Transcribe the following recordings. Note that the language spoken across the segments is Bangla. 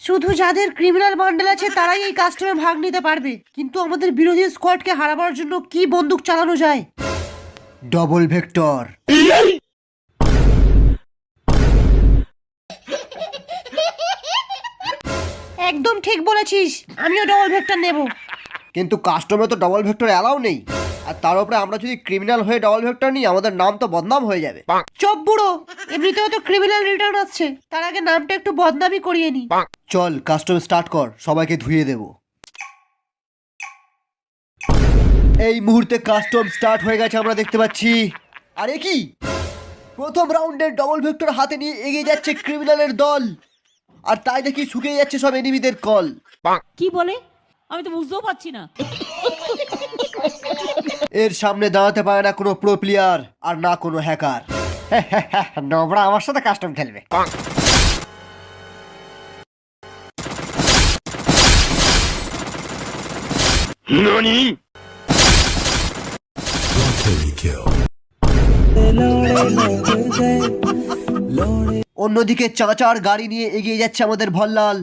শুধু যাদের ক্রিমিনাল বান্ডেল আছে তারাই এই কাস্টমে ভাগ নিতে পারবে, কিন্তু আমাদের বিরোধী স্কোয়াডকে হারাবার জন্য কি বন্দুক চালানো যায়? Double vector. একদম ঠিক বলেছিস, আমিও ডবল ভেক্টর নেব। কিন্তু কাস্টমে তো ডবল ভেক্টর অ্যালাউ নেই, আর তার উপরে আমরা যদি ক্রিমিনাল হয়ে ডবল ভেক্টর নিই আমাদের নাম তো বদনাম হয়ে যাবে। চপ বুড়ো, এমনিতেও তো ক্রিমিনাল রিটার্ন আসছে, তার আগে নামটা একটু বদনামই করিয়ে নি। চল কাস্টম স্টার্ট কর, সবাইকে ধুয়ে দেব। এই মুহূর্তে কাস্টম স্টার্ট হয়ে গেছে আমরা দেখতে পাচ্ছি। আরে কি, প্রথম রাউন্ডের ডবল ভেক্টর হাতে নিয়ে এগিয়ে যাচ্ছে ক্রিমিনালের দল, আর তাই দেখি শুকিয়ে যাচ্ছে সব এনিমিদের কল। কি বলে আমি তো বুঝতেও পারছি না। এর সামনে দাঁড়াতে পারে না কোনো প্রো প্লেয়ার আর না কোনো হ্যাকার। নোবরা আমার সাথে কাস্টম খেলবে। অন্যদিকে চাচার গাড়ি নিয়ে এগিয়ে যাচ্ছে আমাদের ভল্লাল,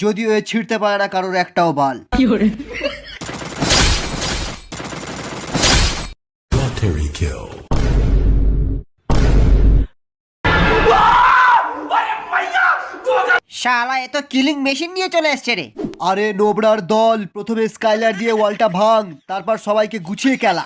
যদিও এ ছিঁড়তে পারে না কারোর একটাও বাল। শালা এ তো কিলিং মেশিন নিয়ে চলে এসছে রে। আরে নোবরার দল প্রথমে স্কাইলার দিয়ে ওয়ালটা ভাঙ, তারপর সবাইকে গুছিয়ে খেলা।